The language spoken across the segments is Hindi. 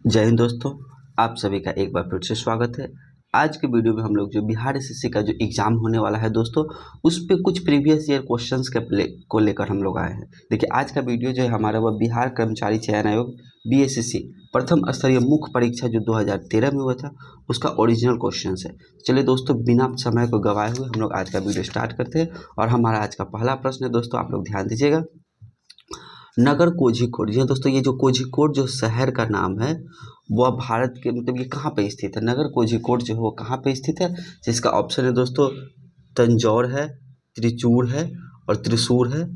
जय हिंद दोस्तों, आप सभी का एक बार फिर से स्वागत है। आज के वीडियो में हम लोग जो बिहार एसएससी का जो एग्ज़ाम होने वाला है दोस्तों, उस पे कुछ प्रीवियस ईयर क्वेश्चंस को लेकर हम लोग आए हैं। देखिए, आज का वीडियो जो है हमारा वह बिहार कर्मचारी चयन आयोग बीएसएससी प्रथम स्तरीय मुख्य परीक्षा जो 2013 में हुआ था उसका ओरिजिनल क्वेश्चन है। चलिए दोस्तों, बिना समय को गवाए हुए हम लोग आज का वीडियो स्टार्ट करते हैं। और हमारा आज का पहला प्रश्न है दोस्तों, आप लोग ध्यान दीजिएगा। नगर कोझिकोड, जी दोस्तों, ये जो कोझिकोड जो शहर का नाम है वह भारत के मतलब ये कहाँ पे स्थित है? नगर कोझिकोड जो है वो कहाँ पे स्थित है? जिसका ऑप्शन है दोस्तों तंजौर है, त्रिचूर है और त्रिशूर है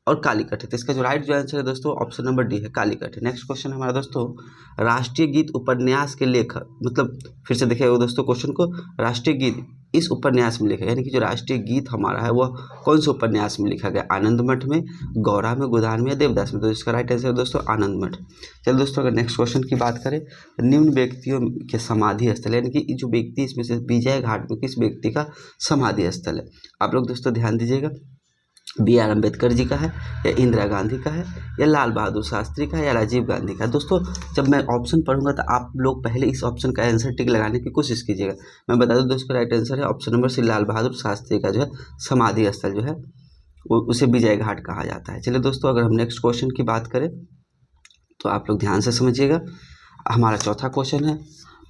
और कालीकट है। तो इसका जो राइट जो आंसर है दोस्तों ऑप्शन नंबर डी है, कालीकट है। नेक्स्ट क्वेश्चन हमारा दोस्तों, राष्ट्रीय गीत उपन्यास के लेखक, मतलब फिर से देखिएगा दोस्तों क्वेश्चन को, राष्ट्रीय गीत इस उपन्यास में लिखा, यानी कि जो राष्ट्रीय गीत हमारा है वह कौन से उपन्यास में लिखा गया? आनंद मठ में, गौरा में, गोदान में या देवदास में? तो इसका राइट आंसर है दोस्तों आनंद मठ। चलिए दोस्तों, अगर नेक्स्ट क्वेश्चन की बात करें, निम्न व्यक्तियों के समाधि स्थल, यानी कि जो व्यक्ति इसमें से विजय घाट में किस व्यक्ति का समाधि स्थल है? आप लोग दोस्तों ध्यान दीजिएगा, B.R. अम्बेडकर जी का है या इंदिरा गांधी का है या लाल बहादुर शास्त्री का है या राजीव गांधी का? दोस्तों, जब मैं ऑप्शन पढ़ूंगा तो आप लोग पहले इस ऑप्शन का आंसर टिक लगाने की कोशिश कीजिएगा। मैं बता दूं दोस्तों, राइट आंसर है ऑप्शन नंबर सी, लाल बहादुर शास्त्री का जो है समाधि स्थल जो है उसे विजय घाट कहा जाता है। चलिए दोस्तों, अगर हम नेक्स्ट क्वेश्चन की बात करें तो आप लोग ध्यान से समझिएगा। हमारा चौथा क्वेश्चन है,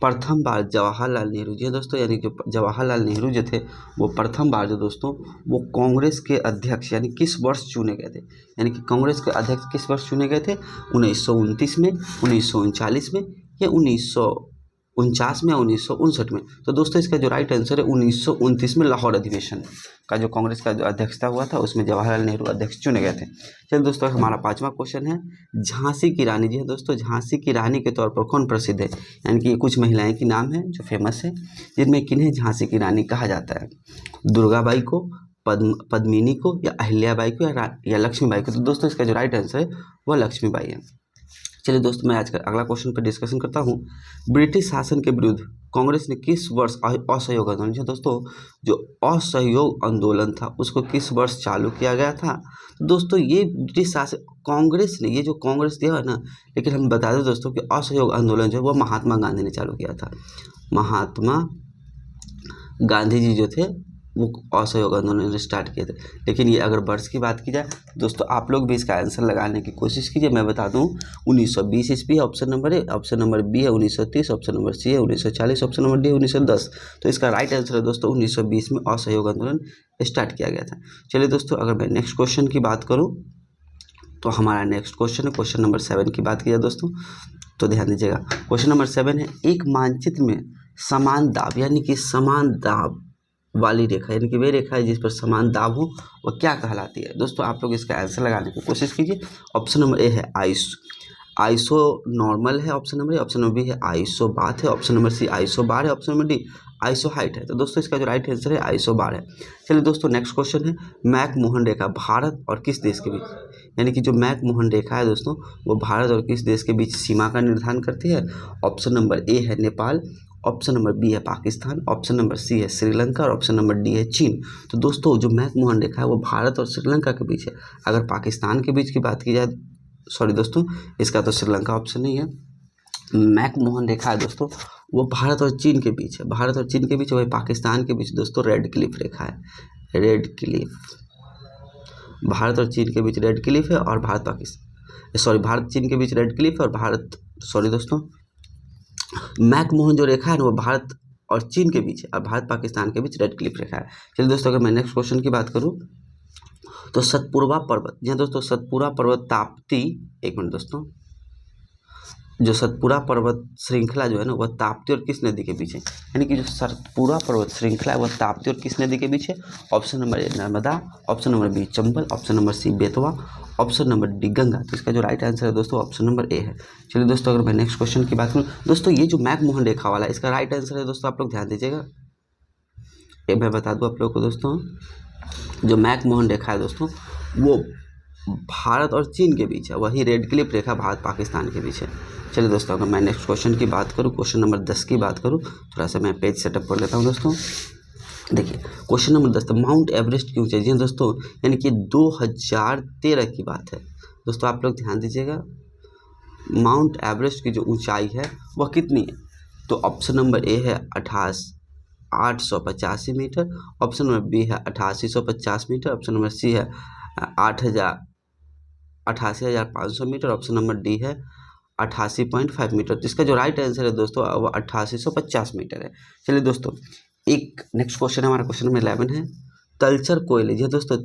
प्रथम बार जवाहरलाल नेहरू जी दोस्तों, यानी कि जवाहरलाल नेहरू जो थे वो प्रथम बार जो दोस्तों वो कांग्रेस के अध्यक्ष यानी किस वर्ष चुने गए थे? यानी कि कांग्रेस के अध्यक्ष किस वर्ष चुने गए थे? 1929 में, 1939 में या 1949 में या 1959 में? तो दोस्तों इसका जो राइट आंसर है 1929 में लाहौर अधिवेशन का जो कांग्रेस का जो अध्यक्षता हुआ था उसमें जवाहरलाल नेहरू अध्यक्ष चुने गए थे। चलिए दोस्तों, हमारा पांचवा क्वेश्चन है, झांसी की रानी जी है दोस्तों, झांसी की रानी के तौर पर कौन प्रसिद्ध है? यानी कि कुछ महिलाएं की नाम है जो फेमस है, जिनमें किन्हें झांसी की रानी कहा जाता है? दुर्गाबाई को, पद्मिनी को या अहिल्याबाई को या लक्ष्मीबाई को? तो दोस्तों इसका जो राइट आंसर है वह लक्ष्मीबाई है। चलिए दोस्तों, मैं आज का अगला क्वेश्चन पर डिस्कशन करता हूँ। ब्रिटिश शासन के विरुद्ध कांग्रेस ने किस वर्ष असहयोग आंदोलन, जो दोस्तों जो असहयोग आंदोलन था उसको किस वर्ष चालू किया गया था? तो दोस्तों ये ब्रिटिश शासन कांग्रेस ने, ये जो कांग्रेस दिया है ना, लेकिन हम बता दें दोस्तों कि असहयोग आंदोलन जो है वो महात्मा गांधी ने चालू किया था। महात्मा गांधी जी जो थे वो असहयोग आंदोलन स्टार्ट किए थे। लेकिन ये अगर वर्ष की बात की जाए दोस्तों, आप लोग भी इसका आंसर लगाने की कोशिश कीजिए। मैं बता दूं 1920 ईस्वी है option number A, option number B है 1930, ऑप्शन नंबर सी है 1940, ऑप्शन नंबर डी है 1910। तो इसका राइट आंसर है दोस्तों 1920 में असहयोग आंदोलन स्टार्ट किया गया था। चलिए दोस्तों, अगर मैं नेक्स्ट क्वेश्चन की बात करूँ तो हमारा नेक्स्ट क्वेश्चन है क्वेश्चन नंबर 7 की बात की जाए दोस्तों, तो ध्यान दीजिएगा। क्वेश्चन नंबर 7 है, एक मानचित्र में समान दाब, यानी कि समान दाब वाली रेखा, यानी कि वे रेखा है जिस पर समान दाब हो वह क्या कहलाती है? दोस्तों आप लोग इसका आंसर लगाने की कोशिश कीजिए। ऑप्शन नंबर ए है आइसो नॉर्मल है, option number A, option number B है आइसो बात है, option number C isobar है, option number D isohyet है। तो दोस्तों इसका जो राइट आंसर है आइसो बार है। चलिए दोस्तों, नेक्स्ट क्वेश्चन है, मैक मोहन रेखा भारत और किस देश के बीच, यानी कि जो मैक मोहन रेखा है दोस्तों वो भारत और किस देश के बीच सीमा का निर्धारण करती है? ऑप्शन नंबर ए है नेपाल, ऑप्शन नंबर बी है पाकिस्तान, ऑप्शन नंबर सी है श्रीलंका और ऑप्शन नंबर डी है चीन। तो दोस्तों जो मैक मोहन रेखा है वो भारत और श्रीलंका के बीच है। अगर पाकिस्तान के बीच की बात की जाए, सॉरी दोस्तों, इसका तो श्रीलंका ऑप्शन नहीं है। मैक मोहन रेखा है दोस्तों वो भारत और चीन के बीच है, भारत और चीन के बीच, वही पाकिस्तान के बीच दोस्तों रेड क्लिफ रेखा है, रेड क्लिफ। भारत और चीन के बीच रेड क्लिफ है और भारत चीन के बीच रेड क्लिफ है और दोस्तों मैक मोहन जो रेखा है ना वो भारत और चीन के बीच है और भारत पाकिस्तान के बीच रेड क्लिफ रेखा है। चलिए दोस्तों, अगर मैं नेक्स्ट क्वेश्चन की बात करूं तो सतपुरा पर्वत, जी दोस्तों सतपुरा पर्वत ताप्ती, एक मिनट दोस्तों, जो सतपुरा पर्वत श्रृंखला जो है ना वह ताप्ती और किस नदी के बीच है? यानी कि जो सतपुरा पर्वत श्रृंखला है वह ताप्ती और किस नदी के बीच है? Option number A Narmada, option number B Chambal, option number C Betwa, option number D Ganga. तो इसका जो राइट आंसर है दोस्तों ऑप्शन नंबर ए है। चलिए दोस्तों, अगर मैं नेक्स्ट क्वेश्चन की बात करूँ दोस्तों, ये जो मैक मोहन रेखा वाला है इसका राइट आंसर है दोस्तों, आप लोग ध्यान दीजिएगा। ये मैं बता दूँ आप लोग को दोस्तों, जो मैक मोहन रेखा है दोस्तों वो भारत और चीन के बीच है, वही रेड क्लिफ रेखा भारत पाकिस्तान के बीच है। चलिए दोस्तों, अगर मैं नेक्स्ट क्वेश्चन की बात करूँ, क्वेश्चन नंबर 10 की बात करूँ, थोड़ा सा मैं पेज सेटअप कर लेता हूँ दोस्तों। देखिए क्वेश्चन नंबर 10, माउंट एवरेस्ट की ऊंचाई, जी दोस्तों यानी कि 2013 की बात है दोस्तों, आप लोग ध्यान दीजिएगा। माउंट एवरेस्ट की जो ऊंचाई है वह कितनी है? तो ऑप्शन नंबर ए है 885 मीटर, ऑप्शन नंबर बी है 8850 मीटर, ऑप्शन नंबर सी है 88,500 मीटर, ऑप्शन नंबर डी है 88.5 मीटर। इसका जो राइट आंसर है दोस्तों वो 8850 मीटर है। चलिए दोस्तों, एक नेक्स्ट क्वेश्चन हमारा क्वेश्चन नंबर 11 है, तलचर कोयले, जी दोस्तों,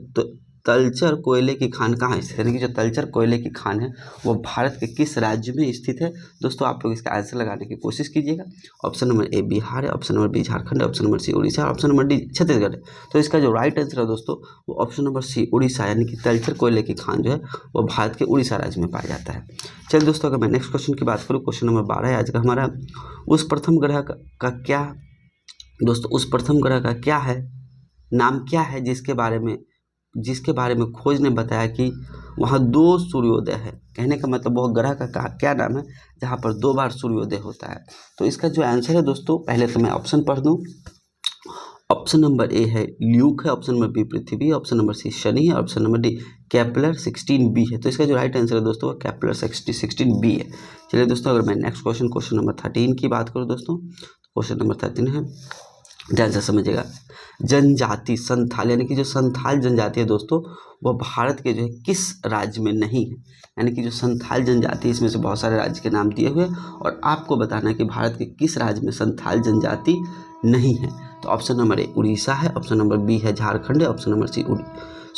तलचर कोयले की खान कहाँ स्थित है? यानी कि जो तलचर कोयले की खान है वो भारत के किस राज्य में स्थित है? दोस्तों आप लोग इसका आंसर लगाने की कोशिश कीजिएगा। ऑप्शन नंबर ए बिहार है, ऑप्शन नंबर बी झारखंड है, option number C Orissa, option number D Chhattisgarh है। तो इसका जो राइट आंसर है दोस्तों वो ऑप्शन नंबर सी उड़ीसा, यानी कि तलचर कोयले की खान जो है वो भारत के उड़ीसा राज्य में पाया जाता है। चलिए दोस्तों, अगर मैं नेक्स्ट क्वेश्चन की बात करूँ, क्वेश्चन नंबर 12 है आज का हमारा, उस प्रथम ग्रह का क्या दोस्तों, उस प्रथम ग्रह का क्या है, नाम क्या है जिसके बारे में खोज ने बताया कि वहाँ 2 सूर्योदय है? कहने का मतलब वह ग्रह का क्या नाम है जहाँ पर 2 बार सूर्योदय होता है? तो इसका जो आंसर है दोस्तों, पहले तो मैं ऑप्शन पढ़ दूँ। ऑप्शन नंबर ए है ल्यूक है, ऑप्शन नंबर बी पृथ्वी, ऑप्शन नंबर सी शनि है, option number D Kepler 16b है। तो इसका जो राइट आंसर है दोस्तों केपलर 16b है। चलिए दोस्तों, अगर मैं नेक्स्ट क्वेश्चन नंबर 13 की बात करूँ दोस्तों, क्वेश्चन नंबर 13 है, ध्यान से समझिएगा। जनजाति संथाल, यानी कि जो संथाल जनजाति है दोस्तों वह भारत के जो है किस राज्य में नहीं है? यानी कि जो संथाल जनजाति, इसमें से बहुत सारे राज्य के नाम दिए हुए और आपको बताना है कि भारत के किस राज्य में संथाल जनजाति नहीं है। तो ऑप्शन नंबर ए उड़ीसा है, ऑप्शन नंबर बी है झारखंड है, option number C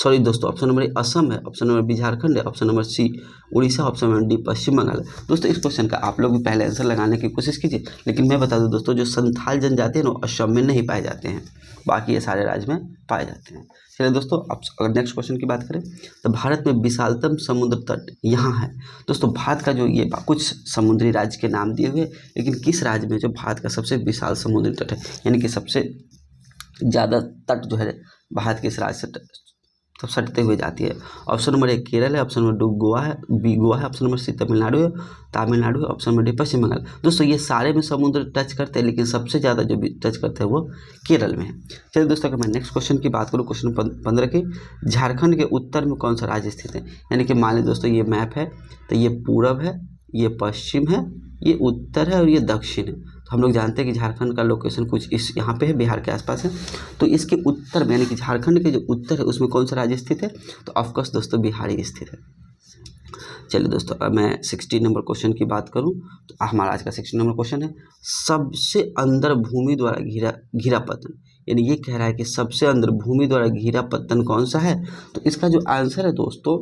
option number A Assam है, ऑप्शन नंबर बी झारखंड है, option number C Orissa, option number D Paschim Bengal है। दोस्तों इस क्वेश्चन का आप लोग भी पहले आंसर लगाने की कोशिश कीजिए, लेकिन मैं बता दूं दोस्तों, जो संथाल जनजाति है ना असम में नहीं पाए जाते हैं, बाकी ये सारे राज्य में पाए जाते हैं। चलिए दोस्तों, अब अगर नेक्स्ट क्वेश्चन की बात करें तो भारत में विशालतम समुद्र तट यहाँ है। दोस्तों भारत का जो ये कुछ समुद्री राज्य के नाम दिए हुए, लेकिन किस राज्य में जो भारत का सबसे विशाल समुद्री तट है, यानी कि सबसे ज़्यादा तट जो है भारत के इस राज्य से तो सटते हुए जाती है? ऑप्शन नंबर ए केरल है, ऑप्शन नंबर दो गोवा है, बी गोवा है, ऑप्शन नंबर सी तमिलनाडु है, option number D Paschim Bengal. दोस्तों ये सारे में समुद्र टच करते हैं, लेकिन सबसे ज़्यादा जो भी टच करते हैं वो केरल में है। चलिए दोस्तों, अगर मैं नेक्स्ट क्वेश्चन की बात करूँ, क्वेश्चन 15 की, झारखंड के उत्तर में कौन सा राज्य स्थित है? यानी कि मान लीजिए दोस्तों ये मैप है, तो ये पूरब है, ये पश्चिम है, ये उत्तर है और ये दक्षिण है। तो हम लोग जानते हैं कि झारखंड का लोकेशन कुछ इस यहाँ पे है, बिहार के आसपास है। तो इसके उत्तर में, यानी कि झारखंड के जो उत्तर है उसमें कौन सा राज्य स्थित है? तो ऑफकोर्स दोस्तों बिहार ही स्थित है। चलिए दोस्तों, अब मैं 16 नंबर क्वेश्चन की बात करूं तो हमारा आज का 16 नंबर क्वेश्चन है, सबसे अंदर भूमि द्वारा घिरा पत्तन, यानी ये कह रहा है कि सबसे अंदर भूमि द्वारा घिरा पत्तन कौन सा है? तो इसका जो आंसर है दोस्तों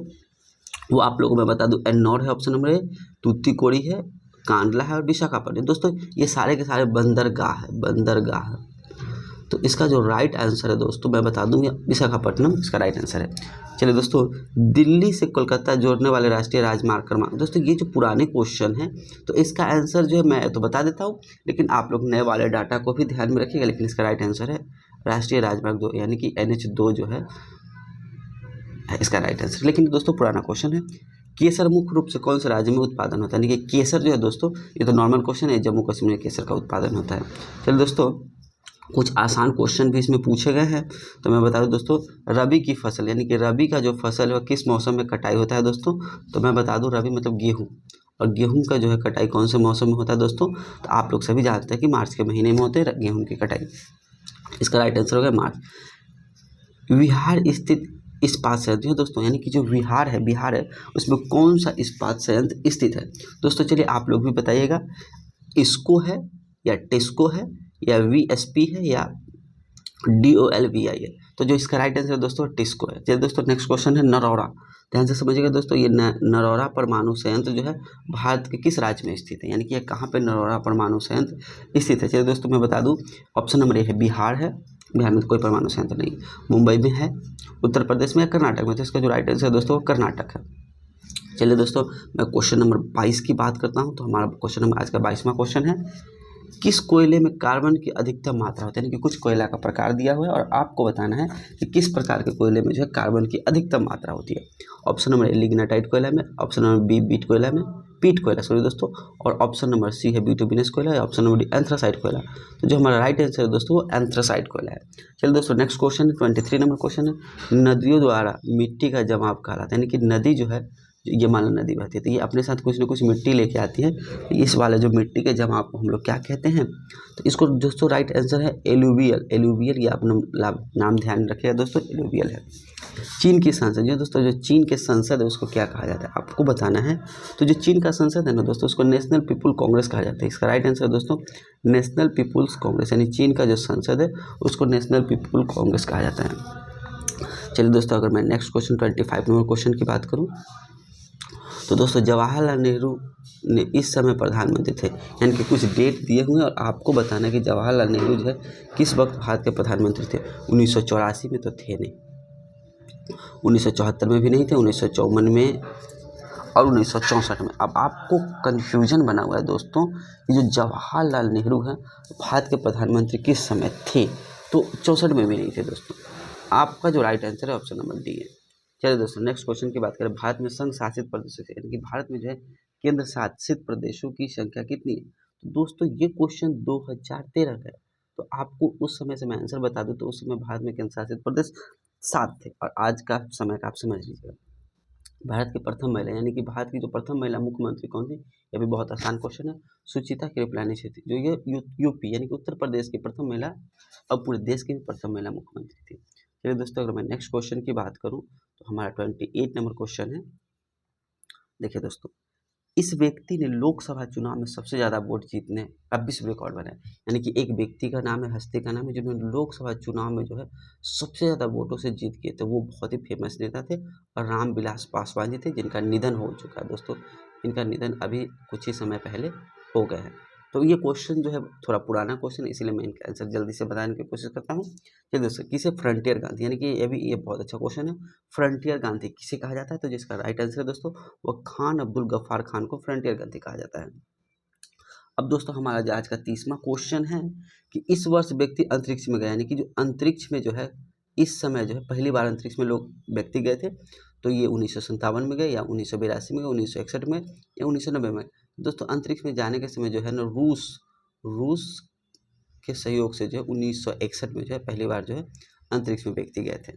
वो आप लोगों को मैं बता दूं, एन्नौर है ऑप्शन नंबर ए, तूतीकोड़ी है, कांडला है और विशाखापट्टनम। दोस्तों ये सारे के सारे बंदरगाह है। तो इसका जो राइट आंसर है दोस्तों मैं बता दूं, विशाखापट्टनम इसका राइट आंसर है। चलिए दोस्तों, दिल्ली से कोलकाता जोड़ने वाले राष्ट्रीय राजमार्ग क्रमांक, दोस्तों ये जो पुराने क्वेश्चन हैं तो इसका आंसर जो है मैं तो बता देता हूँ, लेकिन आप लोग नए वाले डाटा को भी ध्यान में रखिएगा। लेकिन इसका राइट आंसर है राष्ट्रीय राजमार्ग 2, यानी कि NH2 जो है इसका राइट आंसर। लेकिन दोस्तों पुराना क्वेश्चन है, केसर मुख्य रूप से कौन से राज्य में उत्पादन होता है? यानी कि केसर जो है दोस्तों, ये तो नॉर्मल क्वेश्चन है, जम्मू कश्मीर में केसर का उत्पादन होता है। चलिए दोस्तों, कुछ आसान क्वेश्चन भी इसमें पूछे गए हैं, तो मैं बता दूं दोस्तों, रबी की फसल, यानी कि रबी का जो फसल है किस मौसम में कटाई होता है दोस्तों? तो मैं बता दूं, रबी मतलब गेहूँ, और गेहूं का जो है कटाई कौन से मौसम में होता है दोस्तों? तो आप लोग सभी जानते हैं कि मार्च के महीने में होते हैं गेहूं की कटाई। इसका राइट आंसर होगा मार्च। बिहार स्थित इस्पात संयंत्र है दोस्तों, यानी कि जो बिहार है उसमें कौन सा इस्पात संयंत्र स्थित है? दोस्तों चलिए आप लोग भी बताइएगा, इसको है या टेस्को है या VSP है या DOLVI है? तो जो इसका राइट आंसर है दोस्तों टिस्को है। चलिए दोस्तों, नेक्स्ट क्वेश्चन है नरौरा, ध्यान से समझिएगा दोस्तों, ये नरौरा परमाणु संयंत्र जो है भारत के किस राज्य में स्थित है? यानी कि ये कहाँ पे नरौरा परमाणु संयंत्र स्थित है? चलिए दोस्तों मैं बता दूं, ऑप्शन नंबर ए है बिहार है, बिहार में तो कोई परमाणु संयंत्र नहीं, मुंबई में है, उत्तर प्रदेश में, कर्नाटक में। तो इसका जो राइट आंसर है दोस्तों कर्नाटक है। चलिए दोस्तों, मैं क्वेश्चन नंबर 22 की बात करता हूँ। तो हमारा क्वेश्चन नंबर आज का 22वां क्वेश्चन है, किस कोयले में कार्बन की अधिकतम मात्रा होती है? यानी कि कुछ कोयला का प्रकार दिया हुआ है और आपको बताना है कि किस प्रकार के कोयले में जो है कार्बन की अधिकतम मात्रा होती है। ऑप्शन नंबर ए लिग्नाइट कोयला में, ऑप्शन नंबर बी पीट कोयला सॉरी दोस्तों, और ऑप्शन नंबर सी है बिटुमिनस कोयला, या ऑप्शन नंबर डी एंथ्रासाइट कोयला। तो जो हमारा राइट आंसर है दोस्तों वो एंथ्रासाइट कोयला है। चलिए दोस्तों, नेक्स्ट क्वेश्चन है 23 नंबर क्वेश्चन है, नदियों द्वारा मिट्टी का जमाव कहलाता है, यानी कि नदी जो है ये मालन नदी बहती है तो ये अपने साथ कुछ ना कुछ मिट्टी लेके आती है। इस वाले जो मिट्टी के जमा को हम लोग क्या कहते हैं, तो इसको दोस्तों राइट आंसर है एलुवियल। एलुवियल, ये अपना नाम ध्यान रखिएगा दोस्तों, एलुवियल है। चीन की संसद, जो दोस्तों जो चीन के संसद है उसको क्या कहा जाता है आपको बताना है। तो जो चीन का संसद है ना दोस्तों, उसको नेशनल पीपुल कांग्रेस कहा जाता है। इसका राइट आंसर है दोस्तों नेशनल पीपुल्स कांग्रेस, यानी चीन का जो संसद है उसको नेशनल पीपुल कांग्रेस कहा जाता है। चलिए दोस्तों, अगर मैं नेक्स्ट क्वेश्चन 25 नंबर क्वेश्चन की बात करूँ तो दोस्तों जवाहरलाल नेहरू ने इस समय प्रधानमंत्री थे, यानी कि कुछ डेट दिए हुए हैं और आपको बताना है कि जवाहरलाल नेहरू जो है किस वक्त भारत के प्रधानमंत्री थे। 1984 में तो थे नहीं, 1974 में भी नहीं थे, 1954 में और 1964 में। अब आपको कन्फ्यूजन बना हुआ है दोस्तों कि जो जवाहरलाल नेहरू हैं भारत के प्रधानमंत्री किस समय थे, तो 64 में भी नहीं थे दोस्तों। आपका जो राइट आंसर है ऑप्शन नंबर डी है। चलिए दोस्तों, नेक्स्ट क्वेश्चन की बात करें। भारत में संघ शासित प्रदेशों से, यानी कि भारत में जो है केंद्र शासित प्रदेशों की संख्या कितनी है। तो दोस्तों ये क्वेश्चन 2013 का है, तो आपको उस समय से मैं आंसर बता दूं तो उस समय भारत में केंद्र शासित प्रदेश 7 थे, और आज का समय का आप समझ लीजिएगा। भारत की प्रथम महिला, यानी कि भारत की जो प्रथम महिला मुख्यमंत्री कौन थी, ये भी बहुत आसान क्वेश्चन है, सुचिता कृपलानी थी, जो ये यूपी यानी कि उत्तर प्रदेश की प्रथम महिला और पूरे देश की भी प्रथम महिला मुख्यमंत्री थी। चलिए दोस्तों, अगर मैं नेक्स्ट क्वेश्चन की बात करूं तो हमारा 28 नंबर क्वेश्चन है। देखिए दोस्तों, इस व्यक्ति ने लोकसभा चुनाव में सबसे ज़्यादा वोट जीतने का विश्व रिकॉर्ड बनाया, यानी कि एक व्यक्ति का नाम है, हस्ती का नाम है, जिन्होंने लोकसभा चुनाव में जो है सबसे ज़्यादा वोटों से जीत गए थे। वो बहुत ही फेमस नेता थे और रामविलास पासवान जी थे, जिनका निधन हो चुका है दोस्तों। इनका निधन अभी कुछ ही समय पहले हो गए हैं। तो ये क्वेश्चन जो है थोड़ा पुराना क्वेश्चन है, इसीलिए मैं इनका आंसर जल्दी से बताने की कोशिश करता हूँ। चलिए दोस्तों, किसे फ्रंटियर गांधी, यानी कि ये बहुत अच्छा क्वेश्चन है। फ्रंटियर गांधी किसे कहा जाता है, तो जिसका राइट आंसर है दोस्तों वो खान अब्दुल गफ्फार खान को फ्रंटियर गांधी कहा जाता है। अब दोस्तों हमारा जो आज का 30वां क्वेश्चन है कि इस वर्ष व्यक्ति अंतरिक्ष में गया, यानी कि जो अंतरिक्ष में जो है इस समय जो है पहली बार अंतरिक्ष में लोग व्यक्ति गए थे, तो ये 1957 में गए या 1982 में गए, 1961 में या 1990 में। दोस्तों अंतरिक्ष में जाने के समय जो है ना रूस के सहयोग से जो है 1961 में जो है पहली बार जो है अंतरिक्ष में व्यक्ति गए थे।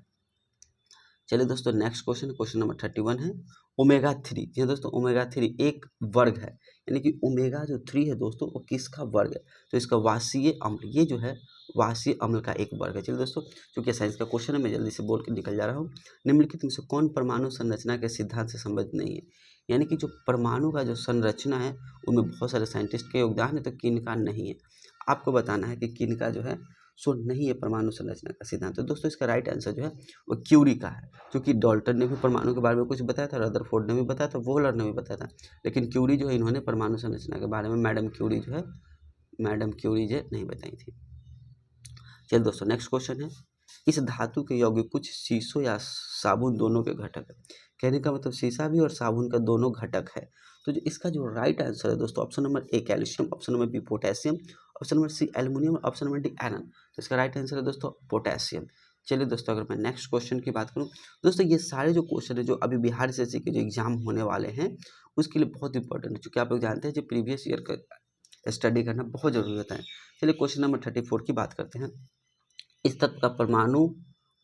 चलिए दोस्तों, नेक्स्ट क्वेश्चन नंबर 31 है ओमेगा 3। जी दोस्तों, ओमेगा 3 एक वर्ग है, यानी कि ओमेगा जो 3 है दोस्तों वो किसका वर्ग है, तो इसका वाष्यीय अम्ल, ये जो है वाष्यीय अम्ल का एक वर्ग है। चलिए दोस्तों, क्योंकि साइंस का क्वेश्चन है मैं जल्दी से बोल के निकल जा रहा हूँ। निम्नलिखित में से कौन परमाणु संरचना के सिद्धांत से संबंधित नहीं है, यानी कि जो परमाणु का जो संरचना है उनमें बहुत सारे साइंटिस्ट के योगदान है, तो किनका नहीं है। आपको बताना है कि किनका जो है सो नहीं है परमाणु संरचना का सिद्धांत। तो दोस्तों इसका राइट आंसर जो है वो क्यूरी का है, क्योंकि डाल्टन ने भी परमाणु के बारे में कुछ बताया था, रदरफोर्ड ने भी बताया था, वोहलर ने भी बताया था, लेकिन क्यूरी जो है इन्होंने परमाणु संरचना के बारे में मैडम क्यूरी जो नहीं बताई थी। चलिए दोस्तों, नेक्स्ट क्वेश्चन है इस धातु के यौगिक कुछ शीशो या साबुन दोनों के घटक है। कहने का मतलब शीशा भी और साबुन का दोनों घटक है। तो जो इसका जो राइट आंसर है दोस्तों option number A calcium, option number B potassium, option number C aluminium, option number D iron. तो इसका राइट आंसर है दोस्तों पोटेशियम। चलिए दोस्तों, अगर मैं नेक्स्ट क्वेश्चन की बात करूं दोस्तों, ये सारे जो क्वेश्चन है जो अभी बिहार एसएससी के जो एग्जाम होने वाले हैं उसके लिए बहुत इंपॉर्टेंट है, क्योंकि आप लोग जानते हैं जो प्रीवियस ईयर का स्टडी करना बहुत जरूरी होता है। चलिए क्वेश्चन नंबर 34 की बात करते हैं। इस तत्व का परमाणु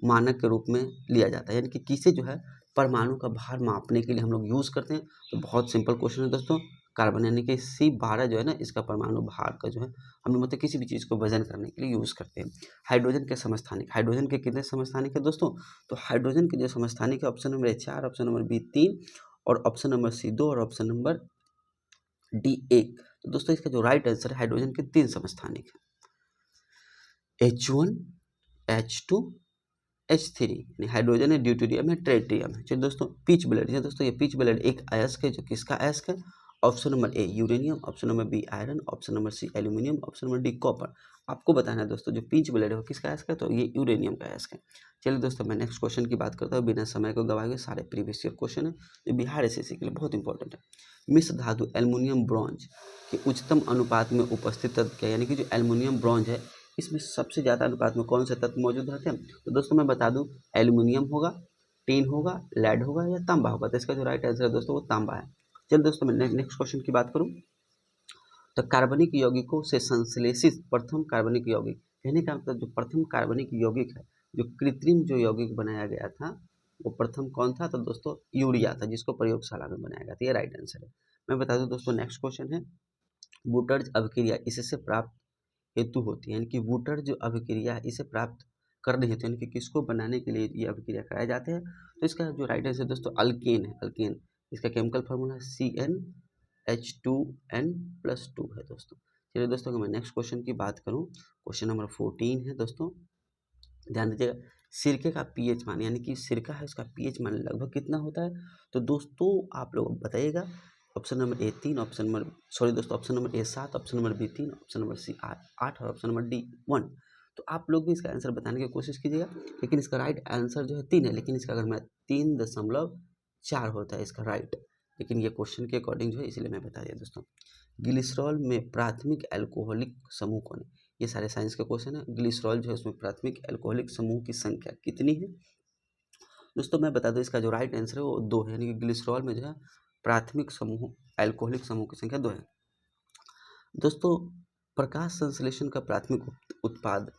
मानक के रूप में लिया जाता है, यानी कि किसे जो है परमाणु का भार मापने के लिए हम लोग यूज़ करते हैं। तो बहुत सिंपल क्वेश्चन है दोस्तों, कार्बन, यानी कि C12 जो है ना इसका परमाणु भार का जो है हम लोग मतलब किसी भी चीज़ को वजन करने के लिए यूज़ करते हैं। हाइड्रोजन के समस्थानिक, हाइड्रोजन के कितने समस्थानिक है दोस्तों, तो हाइड्रोजन के जो समस्थानिक है option number 4, option number B 3 और ऑप्शन नंबर सी 2 और ऑप्शन नंबर डी 1। तो दोस्तों इसका जो राइट आंसर है हाइड्रोजन के 3 समस्थानिक है, H1, H2, H3, यानी हाइड्रोजन है, ड्यूटेरियम है, ट्रिटियम है। चलिए दोस्तों, पिच ब्लेड है दोस्तों, ये पिच ब्लेड एक अयस्क है, जो किसका अयस्क है, option number A uranium, option number B iron, option number C aluminium, option number D copper. आपको बताना है दोस्तों जो पिच ब्लेड है वो किसका अयस्क है, तो ये यूरेनियम का अयस्क है। चलिए दोस्तों, मैं नेक्स्ट क्वेश्चन की बात करता हूँ, बिना समय को गवाए हुए सारे प्रीवियस ईयर क्वेश्चन है जो बिहार एसएससी के लिए बहुत इंपॉर्टेंट है। मिश्र धातु एल्युमिनियम ब्रॉन्ज के उच्चतम अनुपात में उपस्थित तत्व क्या, यानी कि जो एल्युमिनियम ब्रॉन्ज है इसमें सबसे ज़्यादा अनुपात में कौन से तत्व मौजूद रहते हैं। तो दोस्तों मैं बता दूं एल्युमिनियम होगा, टिन होगा, लेड होगा या तांबा होगा। तो इसका जो राइट आंसर है दोस्तों वो तांबा है। चलिए दोस्तों, मैं नेक्स्ट क्वेश्चन की बात करूं तो कार्बनिक यौगिकों से संश्लेषित प्रथम कार्बनिक यौगिक, कहने का मतलब जो प्रथम कार्बनिक यौगिक है, जो कृत्रिम जो यौगिक बनाया गया था वो प्रथम कौन था? तो दोस्तों यूरिया था, जिसको प्रयोगशाला में बनाया गया था। ये राइट आंसर है। मैं बता दूं दोस्तों, नेक्स्ट क्वेश्चन है, वुटर्स अभिक्रिया इससे प्राप्त हेतु होती है, यानी कि वुटर जो अभिक्रिया है इसे प्राप्त करने हेतु, यानी कि किसको बनाने के लिए ये अभिक्रिया कराए जाते हैं? तो इसका जो राइट आंसर दोस्तों अल्केन है, अल्केन। इसका केमिकल फॉर्मूला है CnH2n+2 है दोस्तों। चलिए दोस्तों, अगर मैं नेक्स्ट क्वेश्चन की बात करूं, क्वेश्चन नंबर 14 है दोस्तों, ध्यान दीजिएगा। सिरके का पीएच मान, यानी कि सिरका है उसका पीएच मान लगभग कितना होता है? तो दोस्तों आप लोग बताइएगा। Option number A 3, option number A 7, option number B 3, option number C 8 और ऑप्शन नंबर डी 1। तो आप लोग भी इसका आंसर बताने की कोशिश कीजिएगा। लेकिन इसका राइट आंसर जो है 3 है, लेकिन इसका अगर मैं 3.4 होता है इसका राइट, लेकिन ये क्वेश्चन के अकॉर्डिंग जो है, इसलिए मैं बता दिया दोस्तों। ग्लिसरॉल में प्राथमिक एल्कोहलिक समूह कौन है? ये सारे साइंस के क्वेश्चन है। ग्लिसरॉल जो है उसमें प्राथमिक एल्कोहलिक समूह की संख्या कितनी है? दोस्तों मैं बता दूं, इसका जो राइट आंसर है वो 2 है, यानी कि ग्लिसरॉल में जो है प्राथमिक समूह एल्कोहलिक समूह की संख्या 2 है। दोस्तों प्रकाश संश्लेषण का प्राथमिक उत्पाद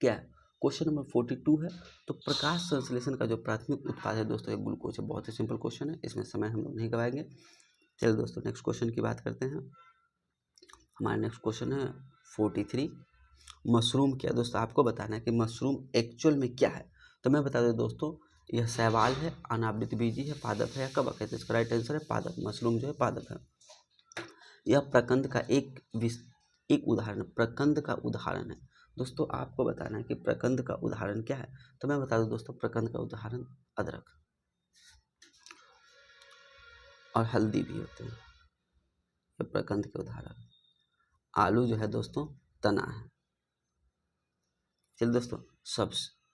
क्या है? क्वेश्चन नंबर 42 है। तो प्रकाश संश्लेषण का जो प्राथमिक उत्पाद है दोस्तों, एक ग्लूकोज है। बहुत ही सिंपल क्वेश्चन है, इसमें समय हम लोग नहीं गवाएंगे। चलिए दोस्तों नेक्स्ट क्वेश्चन की बात करते हैं। हमारा नेक्स्ट क्वेश्चन है 43, मशरूम क्या? दोस्तों आपको बताना है कि मशरूम एक्चुअल में क्या है। तो मैं बता दूं दोस्तों, यह शैवाल है, अनावृत बीजी है, पादप है या कवक है? तो इसका राइट आंसर है पादप। मशरूम जो है पादप है। यह प्रकंद का एक उदाहरण, प्रकंद का उदाहरण है। दोस्तों आपको बताना है कि प्रकंद का उदाहरण क्या है। तो मैं बता दूं दोस्तों, प्रकंद का उदाहरण अदरक और हल्दी भी होते हैं। ये प्रकंद के उदाहरण। आलू जो है दोस्तों तना है। चलिए दोस्तों,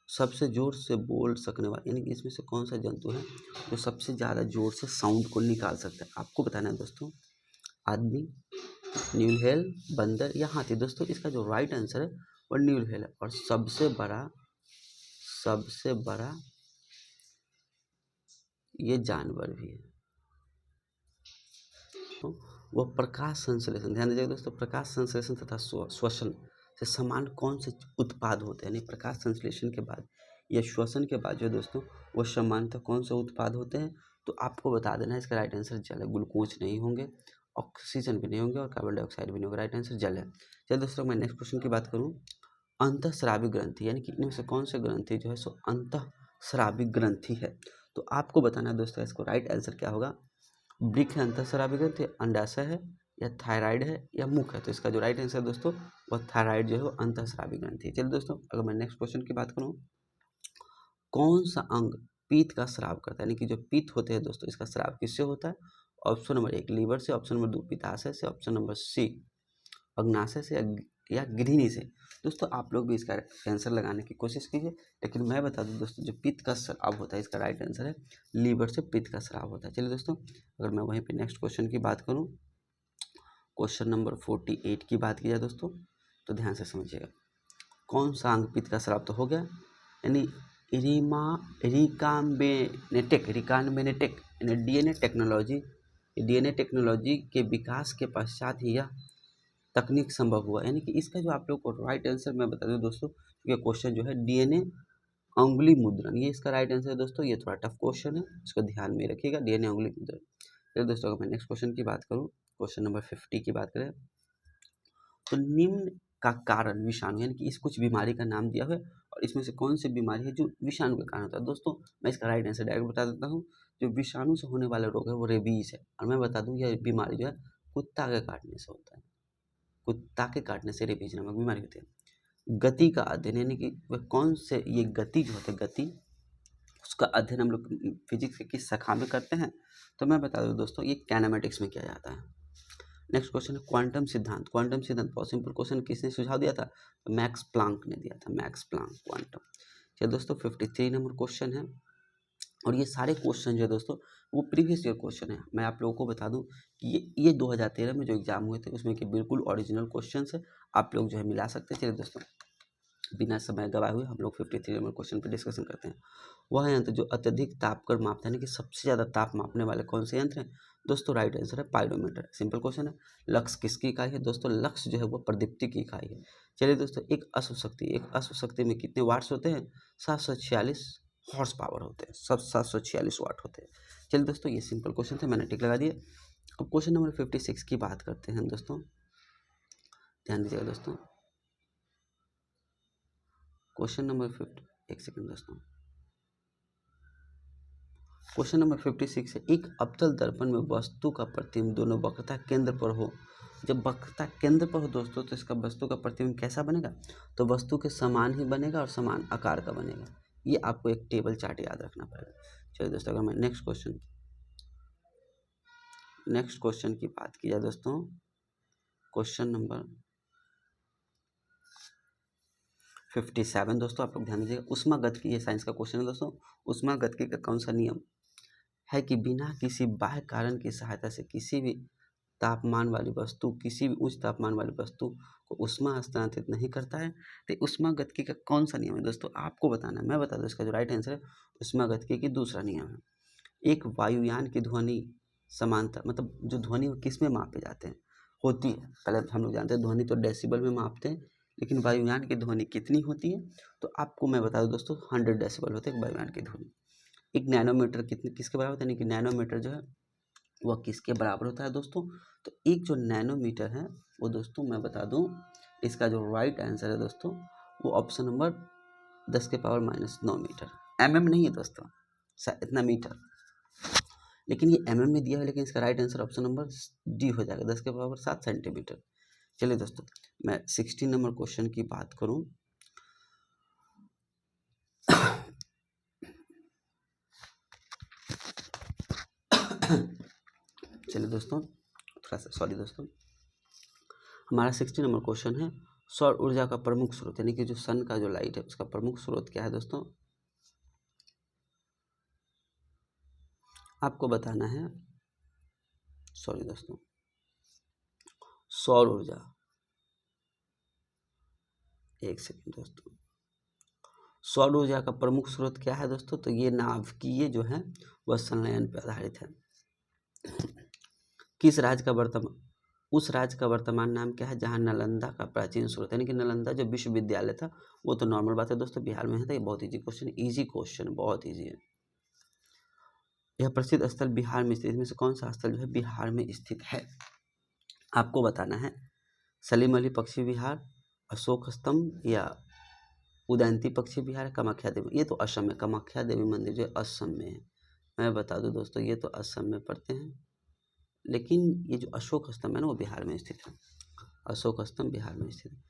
सबसे जोर से बोल सकने वाला, यानी कि इसमें से कौन सा जंतु है जो सबसे ज़्यादा जोर से साउंड को निकाल सकता है? आपको बताना है दोस्तों, आदमी, न्यूलहेल, बंदर या हाथी? दोस्तों इसका जो राइट आंसर है वो न्यूलहेल है। और सबसे बड़ा ये जानवर भी है। तो वो प्रकाश संश्लेषण, ध्यान दीजिएगा दोस्तों, प्रकाश संश्लेषण तथा श्वसन से समान कौन से उत्पाद होते हैं? यानी प्रकाश संश्लेषण के बाद या श्वसन के बाद जो दोस्तों वो समानतः कौन से उत्पाद होते हैं? तो आपको बता देना है, इसका राइट आंसर जल है। ग्लूकोज नहीं होंगे, ऑक्सीजन भी नहीं होंगे और कार्बन डाइऑक्साइड भी नहीं होगा। राइट आंसर जल है। चलिए दोस्तों, मैं नेक्स्ट क्वेश्चन की बात करूँ, अंतःस्रावी ग्रंथि, यानी कि इनमें से कौन से ग्रंथि जो है सो अंतःस्रावी ग्रंथि है? तो आपको बताना है दोस्तों, इसको राइट आंसर क्या होगा? वृक्क है, अंतःस्रावी ग्रंथि, अंडाशय है या थायराइड है या मुख है? तो इसका जो राइट आंसर है दोस्तों वह थायराइड जो है वो अंतःस्रावी ग्रंथि है। चलिए दोस्तों, अगर मैं नेक्स्ट क्वेश्चन की बात करूँ, कौन सा अंग पित्त का स्राव करता है? यानी कि जो पित्त होते हैं दोस्तों, इसका स्राव किससे होता है? ऑप्शन नंबर 1 लीवर से, ऑप्शन नंबर 2 पित्ताशय से, ऑप्शन नंबर सी अग्नाशय से या गृहिणी से। दोस्तों आप लोग भी इसका आंसर लगाने की कोशिश कीजिए, लेकिन मैं बता दूं दोस्तों, जो पित्त का स्राव होता है इसका राइट आंसर है लीवर से पित्त का स्राव होता है। चलिए दोस्तों, अगर मैं वहीं पे नेक्स्ट क्वेश्चन की बात करूं, क्वेश्चन नंबर 48 की बात की जाए दोस्तों, तो ध्यान से समझिएगा। कौन सा अंग पित्त का स्राव तो हो गया, यानी रिकाम्बिनेटिक यानी डीएनए टेक्नोलॉजी के विकास के पश्चात ही यह तकनीक संभव हुआ। यानी कि इसका जो आप लोग को राइट आंसर मैं बता दूं दोस्तों, ये क्वेश्चन जो है डीएनए अंगुली मुद्रण, ये इसका राइट आंसर है दोस्तों। ये थोड़ा टफ क्वेश्चन है, इसको ध्यान में रखिएगा, डीएनए अंगुली मुद्रण। चलिए दोस्तों, अगर मैं नेक्स्ट क्वेश्चन की बात करूँ, क्वेश्चन नंबर 50 की बात करें, तो निम्न का कारण विषाणु, यानी कि इस कुछ बीमारी का नाम दिया हुआ है और इसमें से कौन सी बीमारी है जो विषाणु के कारण होता है? दोस्तों मैं इसका राइट आंसर डायरेक्ट बता देता हूँ, जो विषाणु से होने वाला रोग है वो रेबीज है। और मैं बता दूँ यह बीमारी जो है कुत्ता के काटने से होता है। कुत्ता के काटने से रेबीज नामक बीमारी होती है। गति का अध्ययन, यानी कि वह कौन से ये गति जो होते हैं, गति उसका अध्ययन हम लोग फिजिक्स के किस शाखा में करते हैं? तो मैं बता दूं दोस्तों, ये कैनेमेटिक्स में किया जाता है। नेक्स्ट क्वेश्चन है क्वांटम सिद्धांत। क्वांटम सिद्धांत बहुत सिंपल क्वेश्चन, किसने सुझाव दिया था? तो मैक्स प्लांक ने दिया था, मैक्स प्लांक क्वांटम। चलिए दोस्तों, 53 नंबर क्वेश्चन है और ये सारे क्वेश्चन जो है दोस्तों वो प्रीवियस ईयर क्वेश्चन है। मैं आप लोगों को बता दूं कि ये 2013 में जो एग्जाम हुए थे उसमें के बिल्कुल ओरिजिनल क्वेश्चन है, आप लोग जो है मिला सकते हैं। चलिए दोस्तों, बिना समय गवाए हुए हम लोग 53 नंबर क्वेश्चन पर डिस्कशन करते हैं। वह यंत्र जो अत्यधिक ताप कर मापता है, यानी कि सबसे ज़्यादा ताप मापने वाले कौन से यंत्र हैं? दोस्तों राइट आंसर है पाइरोमीटर। सिंपल क्वेश्चन है। लक्स किसकी इकाई है? दोस्तों लक्स जो है वो प्रदीप्ति की इकाई है। चलिए दोस्तों, एक अश्व शक्ति में कितने वाट्स होते हैं? 746 हॉर्स पावर होते हैं, सब 746 वाट होते हैं। चलिए दोस्तों, ये सिंपल क्वेश्चन थे, मैंने टिक लगा दिए। अब क्वेश्चन नंबर 56 की बात करते हैं दोस्तों, ध्यान दीजिएगा दोस्तों। क्वेश्चन नंबर 50, एक सेकंड दोस्तों। क्वेश्चन नंबर 56 है, एक अवतल दर्पण में वस्तु का प्रतिबिंब दोनों वक्रता केंद्र पर हो। जब वक्रता केंद्र पर हो दोस्तों, तो इसका वस्तु का प्रतिबिंब कैसा बनेगा? तो वस्तु के समान ही बनेगा और समान आकार का बनेगा। ये आपको एक टेबल चार्ट याद रखना पड़ेगा। चलिए दोस्तों, अगर मैं नेक्स्ट क्वेश्चन की बात की जाए दोस्तों, क्वेश्चन नंबर 57 दोस्तों, आप लोग ध्यान दीजिएगा। ऊष्मागतिकी, ये साइंस का क्वेश्चन है दोस्तों। ऊष्मागतिकी का कौन सा नियम है कि बिना किसी बाह्य कारण की सहायता से किसी भी तापमान वाली वस्तु, किसी भी उच्च तापमान वाली वस्तु को ऊष्मा हस्तांतरित नहीं करता है? तो ऊष्मागतिकी का कौन सा नियम है दोस्तों, आपको बताना है। मैं बता दूं, इसका जो राइट आंसर है ऊष्मागतिकी की दूसरा नियम है। एक वायुयान की ध्वनि समांतर, मतलब जो ध्वनि किस में मापे जाते हैं होती है, पहले हम लोग जानते हैं ध्वनि तो डेसिबल में मापते हैं, लेकिन वायुयान की ध्वनि कितनी होती है? तो आपको मैं बता दूं दोस्तों, 100 डेसिबल होते हैं वायुयान की ध्वनि। एक नैनोमीटर किसके बराबर होता है, यानी कि नैनोमीटर जो है वह किसके बराबर होता है दोस्तों? तो एक जो नैनोमीटर है वो दोस्तों मैं बता दूं, इसका जो राइट आंसर है दोस्तों वो ऑप्शन नंबर 10⁻⁻9 मीटर। mm नहीं है दोस्तों, इतना मीटर, लेकिन ये mm में दिया है, लेकिन इसका right answer option number D हो जाएगा, 10⁻7 सेंटीमीटर। चलिए दोस्तों, मैं 16 नंबर क्वेश्चन की बात करूं, चलिए दोस्तों, थोड़ा सा सॉरी दोस्तों, हमारा 16 नंबर क्वेश्चन है, सौर ऊर्जा का प्रमुख स्रोत, यानी कि जो सन का जो लाइट है उसका प्रमुख स्रोत क्या है दोस्तों? आपको बताना है, सॉरी दोस्तों, सौर ऊर्जा, एक सेकंड दोस्तों, सौर ऊर्जा का प्रमुख स्रोत क्या है दोस्तों? तो ये नाभिकीय जो है वह संलयन पर आधारित है। किस राज्य का वर्तमान, उस राज्य का वर्तमान नाम क्या है जहां नालंदा का प्राचीन स्रोत, यानी कि नालंदा जो विश्वविद्यालय था, वो तो नॉर्मल बात है दोस्तों, बिहार में है। तो ये बहुत इजी क्वेश्चन, बहुत ईजी है। यह प्रसिद्ध स्थल बिहार में स्थित, इनमें से कौन सा स्थल जो है बिहार में स्थित है? आपको बताना है, सलीम अली पक्षी विहार, अशोक स्तंभ, या उदयंती पक्षी विहार, कामाख्या देवी। ये तो असम में, कामाख्या देवी मंदिर जो है असम में है। मैं बता दूं दोस्तों, ये तो असम में पड़ते हैं, लेकिन ये जो अशोक स्तंभ है ना वो बिहार में स्थित है। अशोक स्तंभ बिहार में स्थित है।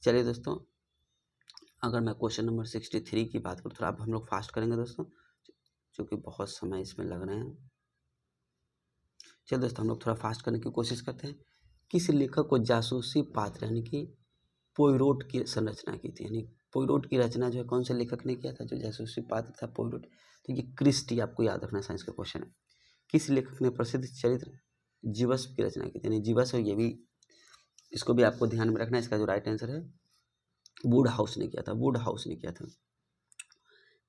चलिए दोस्तों, अगर मैं क्वेश्चन नंबर 63 की बात करूँ, तो अब हम लोग फास्ट करेंगे दोस्तों, क्योंकि बहुत समय इसमें लग रहे हैं। चलिए दोस्तों, हम लोग थोड़ा फास्ट करने की कोशिश करते हैं। किस लेखक को जासूसी पात्र, यानी कि पोइरोट की संरचना की थी, यानी पोइरोट की रचना जो है कौन से लेखक ने किया था, जो जासूसी पात्र था पोइरोट? तो ये क्रिस्टी, आपको याद रखना, साइंस का क्वेश्चन है। किस लेखक ने प्रसिद्ध चरित्र जीवस की रचना की थी, यानी जीवस, और ये भी, इसको भी आपको ध्यान में रखना है। इसका जो राइट आंसर है वुड हाउस ने किया था, वुड हाउस ने किया था।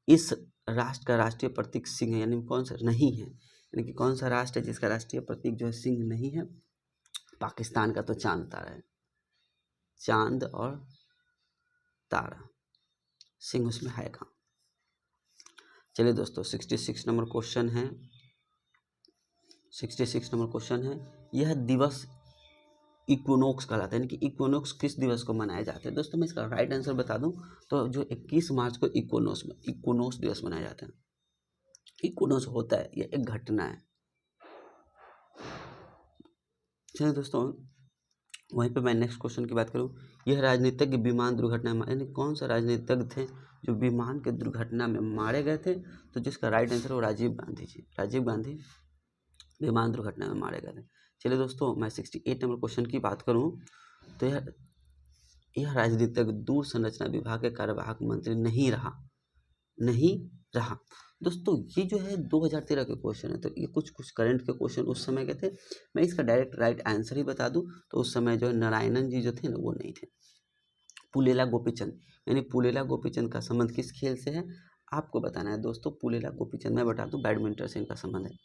इस राष्ट्र का राष्ट्रीय प्रतीक सिंह है, यानी कौन सा नहीं है, यानी कि कौन सा राष्ट्र है जिसका राष्ट्रीय प्रतीक जो है सिंह नहीं है? पाकिस्तान का तो चांद तारा है, चांद और तारा, सिंह उसमें है कहाँ? चलिए दोस्तों, 66 नंबर क्वेश्चन है, 66 नंबर क्वेश्चन है, यह दिवस इक्विनोक्स कहलाता है, यानी कि इक्विनोक्स किस दिवस को मनाया जाता है दोस्तों? मैं इसका राइट आंसर बता दूं, तो जो 21 मार्च को इक्विनोक्स दिवस मनाया जाता है। इक्विनोक्स होता है, यह एक घटना है। चलिए दोस्तों, वहीं पे मैं नेक्स्ट क्वेश्चन की बात करूं, यह राजनीतिज्ञ विमान दुर्घटना में, यानी कौन सा राजनीतिज्ञ थे जो विमान के दुर्घटना में मारे गए थे? तो जिसका राइट आंसर है वो राजीव गांधी जी, राजीव गांधी विमान दुर्घटना में मारे गए थे। चलिए दोस्तों, मैं 68 नंबर क्वेश्चन की बात करूं, तो यह राजनीतिज्ञ दूर संरचना विभाग के कार्यवाहक मंत्री नहीं रहा दोस्तों। ये जो है 2013 के क्वेश्चन है, तो ये कुछ करंट के क्वेश्चन उस समय के थे। मैं इसका डायरेक्ट राइट आंसर ही बता दूं, तो उस समय जो है नारायणन जी जो थे ना वो नहीं थे, पुलेला गोपीचंद, यानी पुलेला गोपीचंद का संबंध किस खेल से है? आपको बताना है दोस्तों। पुलेला गोपीचंद, मैं बता दूं, बैडमिंटन से इनका संबंध है।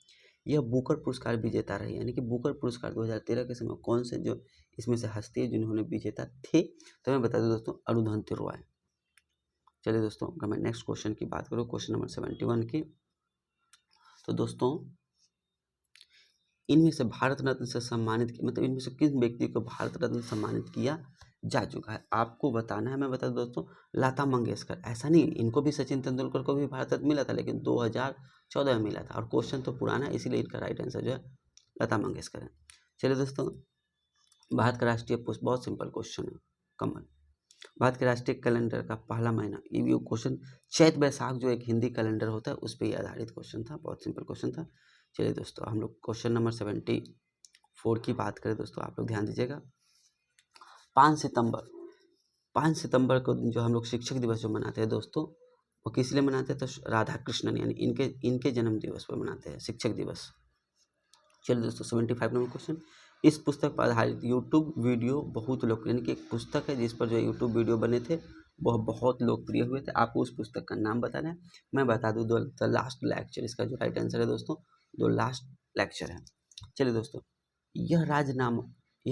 यह बुकर पुरस्कार विजेता रही, यानी कि बुकर पुरस्कार 2013 के समय कौन से जो इसमें से हस्ती है जिन्होंने विजेता थे? तो मैं बता दूं दोस्तों, अरुंधति रॉय। चलिए दोस्तों, अगर मैं नेक्स्ट क्वेश्चन की बात करूँ, क्वेश्चन नंबर 71 की, तो दोस्तों इनमें से भारत रत्न से सम्मानित, मतलब इनमें से किस व्यक्ति को भारत रत्न सम्मानित किया जा चुका है, आपको बताना है। मैं बता दूं दोस्तों, लता मंगेशकर। ऐसा नहीं, इनको भी सचिन तेंदुलकर को भी भारत रत्न मिला था, लेकिन 2014 में मिला था, और क्वेश्चन तो पुराना है, इसीलिए इनका राइट आंसर जो है लता मंगेशकर है। चलिए दोस्तों, भारत का राष्ट्रीय पुष्प, बहुत सिंपल क्वेश्चन है, कमल। भारत के राष्ट्रीय कैलेंडर का पहला महीना, ये भी क्वेश्चन चैत बैसाख जो एक हिंदी कैलेंडर होता है उस पर ही आधारित क्वेश्चन था, बहुत सिंपल क्वेश्चन था। चलिए दोस्तों, हम लोग क्वेश्चन नंबर 74 की बात करें दोस्तों, आप लोग ध्यान दीजिएगा। 5 सितंबर को जो हम लोग शिक्षक दिवस जो मनाते हैं दोस्तों, वो किस लिए मनाते हैं, तो राधा कृष्णन यानी इनके जन्म दिवस पर मनाते हैं शिक्षक दिवस। चलिए दोस्तों, 75 नंबर क्वेश्चन, इस पुस्तक पर आधारित यूट्यूब वीडियो बहुत लोकप्रिय, यानी कि एक पुस्तक है जिस पर जो यूट्यूब वीडियो बने थे वह बहुत लोकप्रिय हुए थे। आपको उस पुस्तक का नाम बताना है। मैं बता दूं, द लास्ट लेक्चर, इसका जो राइट आंसर है दोस्तों, द लास्ट लेक्चर है। चलिए दोस्तों, यह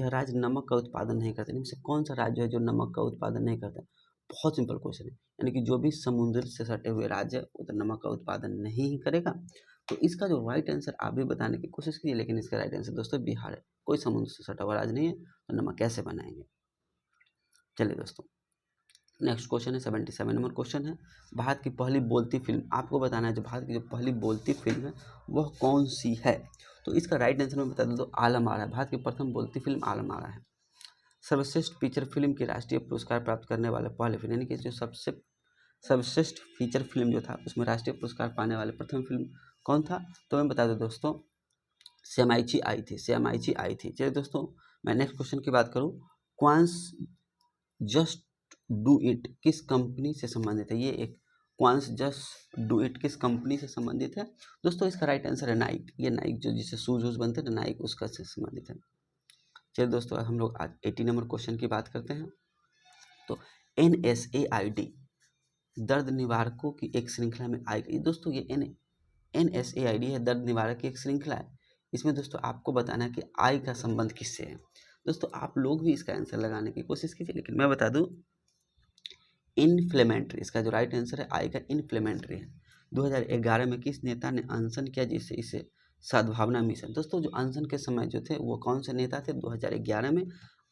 राज्य नमक का उत्पादन नहीं करता, इनमें से कौन सा राज्य है जो नमक का उत्पादन नहीं करता? बहुत सिंपल क्वेश्चन है, यानी कि जो भी समुद्र से सटे हुए राज्य है वो तो नमक का उत्पादन नहीं ही करेगा। तो इसका जो राइट आंसर आप भी बताने की कोशिश कीजिए, लेकिन इसका राइट आंसर दोस्तों बिहार है। कोई समुद्र से सटा हुआ राज्य नहीं है, तो नमक कैसे बनाएंगे? चलिए दोस्तों, नेक्स्ट क्वेश्चन है 77 नंबर क्वेश्चन है, भारत की पहली बोलती फिल्म, आपको बताना है जो भारत की जो पहली बोलती फिल्म है वह कौन सी है। तो इसका राइट आंसर मैं बता दूं तो आलम आरा है। भारत की प्रथम बोलती फिल्म आलम आरा है। सर्वश्रेष्ठ फीचर फिल्म की राष्ट्रीय पुरस्कार प्राप्त करने वाले पहले फिल्म, यानी कि जो सबसे सर्वश्रेष्ठ फीचर फिल्म जो था उसमें राष्ट्रीय पुरस्कार पाने वाले प्रथम फिल्म कौन था, तो मैं बता दूं दोस्तों, सेमाइची आई थी। चलिए दोस्तों, मैं नेक्स्ट क्वेश्चन की बात करूं, क्वांस जस्ट डू इट किस कंपनी से संबंधित है? ये एक क्वांस जस्ट डू इट किस कंपनी से संबंधित है दोस्तों? इसका राइट आंसर है नाइक। ये नाइक जो जिससे शूज वूज बनते हैं ना, नाइक उसका से संबंधित है। चलिए दोस्तों, हम लोग आज 80 नंबर क्वेश्चन की बात करते हैं। तो NSAID दर्द निवारकों की एक श्रृंखला में आएगी दोस्तों। ये NSAID है, दर्द निवारक की एक श्रृंखला है। इसमें दोस्तों आपको बताना है कि आई का संबंध किससे है। दोस्तों आप लोग भी इसका आंसर लगाने की कोशिश कीजिए, लेकिन मैं बता दूं इन्फ्लेमेटरी, इसका जो राइट आंसर है आई का इन्फ्लेमेटरी है। 2011 में किस नेता ने अनशन किया जिससे इसे सद्भावना मिशन? दोस्तों जो अनशन के समय जो थे वो कौन से नेता थे? 2011 में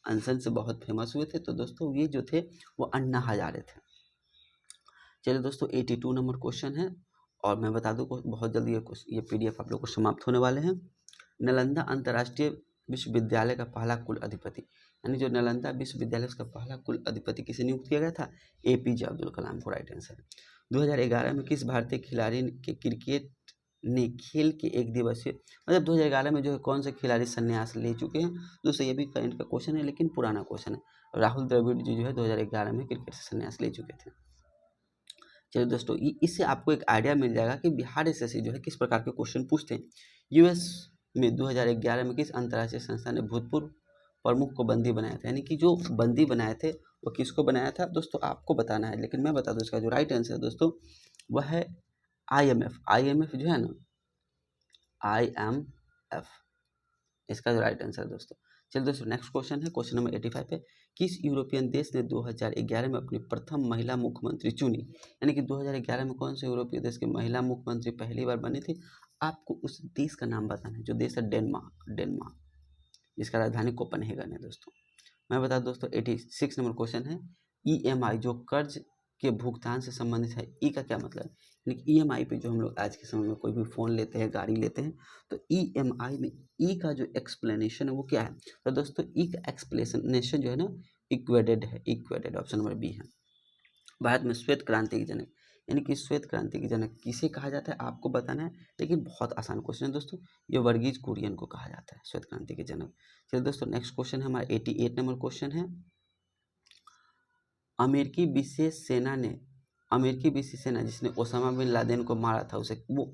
अनशन से बहुत फेमस हुए थे, तो दोस्तों ये जो थे वो अन्ना हजारे थे। चलिए दोस्तों, 82 नंबर क्वेश्चन है, और मैं बता दूं बहुत जल्दी ये PDF आप लोग को समाप्त होने वाले हैं। नालंदा अंतर्राष्ट्रीय विश्वविद्यालय का पहला कुल अधिपति, यानी जो नालंदा विश्वविद्यालय उसका पहला कुल अधिपति किसे नियुक्त किया गया था? APJ अब्दुल कलाम को राइट आंसर है। 2011 में किस भारतीय खिलाड़ी के क्रिकेट ने खेल के एक दिवसीय, मतलब 2011 में जो है कौन से खिलाड़ी संन्यास ले चुके हैं दोस्तों? ये भी करंट का क्वेश्चन है, लेकिन पुराना क्वेश्चन है। राहुल द्रविड़ जी जो है 2011 में क्रिकेट से संन्यास ले चुके थे। चलिए दोस्तों, इससे आपको एक आइडिया मिल जाएगा कि बिहार SSC जो है किस प्रकार के क्वेश्चन पूछते हैं। US में 2011 में किस अंतर्राष्ट्रीय संस्था ने भूतपूर्व प्रमुख को बंदी बनाया था? यानी कि जो बंदी बनाए थे वो किसको बनाया था दोस्तों? आपको बताना है, लेकिन मैं बता दूं इसका जो राइट आंसर है दोस्तों वह है IMF जो है ना, IMF, इसका जो राइट आंसर है दोस्तों। चलिए दोस्तों, नेक्स्ट क्वेश्चन है क्वेश्चन नंबर 85 पे, किस यूरोपियन देश ने 2011 में अपनी प्रथम महिला मुख्यमंत्री चुनी? यानी कि 2011 में कौन से यूरोपीय देश की महिला मुख्यमंत्री पहली बार बनी थी? आपको उस देश का नाम बताना है, जो देश है डेनमार्क, जिसका राजधानी कोपेनहेगन है दोस्तों। मैं बता दोस्तों, 86 नंबर क्वेश्चन है, EMI जो कर्ज के भुगतान से संबंधित है, ई का क्या मतलब है? यानी कि EMI पे जो हम लोग आज के समय में कोई भी फ़ोन लेते हैं, गाड़ी लेते हैं, तो EMI में ई का जो एक्सप्लेनेशन है वो क्या है? तो दोस्तों ई का एक्सप्लेनेशन जो है ना, इक्वेटेड, ऑप्शन नंबर बी है। भारत में श्वेत क्रांति के जनक, यानी कि श्वेत क्रांति के जनक किसे कहा जाता है आपको बताना है, लेकिन बहुत आसान क्वेश्चन है दोस्तों, ये वर्गीज कुरियन को कहा जाता है श्वेत क्रांति के जनक। चलिए दोस्तों, नेक्स्ट क्वेश्चन है हमारा 88 नंबर क्वेश्चन है, अमेरिकी विशेष सेना जिसने ओसामा बिन लादेन को मारा था उसे वो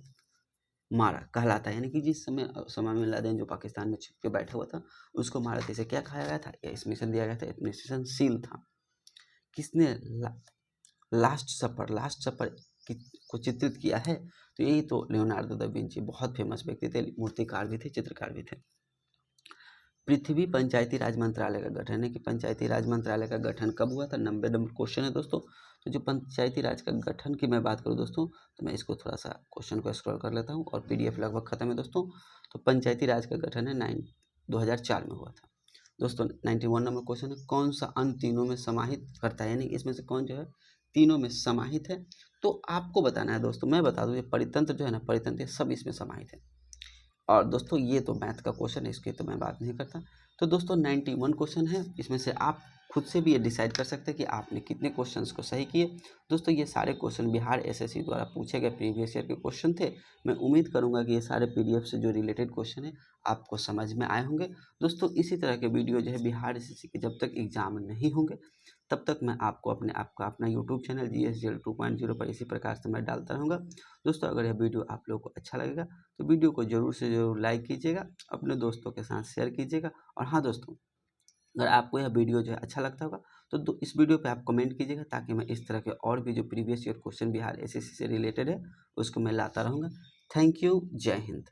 मारा कहलाता है, यानी कि जिस समय ओसामा बिन लादेन जो पाकिस्तान में छिप के बैठा हुआ था उसको मारा था, इसे क्या कहा गया था? इस मिशन दिया गया था, मिशन सील था। किसने लास्ट सपर को चित्रित किया है? तो यही तो लियोनार्डो दा विंची, बहुत फेमस व्यक्ति थे, मूर्तिकार भी थे, चित्रकार भी थे। पृथ्वी पंचायती राज मंत्रालय का गठन है कि पंचायती राज मंत्रालय का गठन कब हुआ था। 90 नंबर क्वेश्चन है दोस्तों। तो जो पंचायती राज का गठन की मैं बात करूँ दोस्तों, तो मैं इसको थोड़ा सा क्वेश्चन को स्क्रॉल कर लेता हूँ और PDF लगभग खत्म है दोस्तों। तो पंचायती राज का गठन है 2004 में हुआ था दोस्तों। 91 नंबर क्वेश्चन है, कौन सा अन्न तीनों में समाहित करता है, यानी इसमें से कौन जो है तीनों में समाहित है। तो आपको बताना है दोस्तों, मैं बता दूं ये परितंत्र जो है ना, परितंत्र सब इसमें समाहित है। और दोस्तों ये तो मैथ का क्वेश्चन है, इसकी तो मैं बात नहीं करता। तो दोस्तों 91 क्वेश्चन है, इसमें से आप खुद से भी ये डिसाइड कर सकते हैं कि आपने कितने क्वेश्चंस को सही किए। दोस्तों ये सारे क्वेश्चन बिहार SSC द्वारा पूछे गए प्रीवियस ईयर के क्वेश्चन थे। मैं उम्मीद करूंगा कि ये सारे PDF से जो रिलेटेड क्वेश्चन है आपको समझ में आए होंगे। दोस्तों इसी तरह के वीडियो जो है बिहार SSC के जब तक एग्जाम नहीं होंगे तब तक मैं आपको अपना यूट्यूब चैनल GSGL 2.0 पर इसी प्रकार से मैं डालता रहूँगा। दोस्तों अगर यह वीडियो आप लोगों को अच्छा लगेगा तो वीडियो को ज़रूर से ज़रूर लाइक कीजिएगा, अपने दोस्तों के साथ शेयर कीजिएगा। और हाँ दोस्तों, अगर आपको यह वीडियो जो है अच्छा लगता होगा तो इस वीडियो पे आप कमेंट कीजिएगा, ताकि मैं इस तरह के और भी जो previous year question Bihar SSC से रिलेटेड है उसको मैं लाता रहूँगा। थैंक यू, जय हिंद।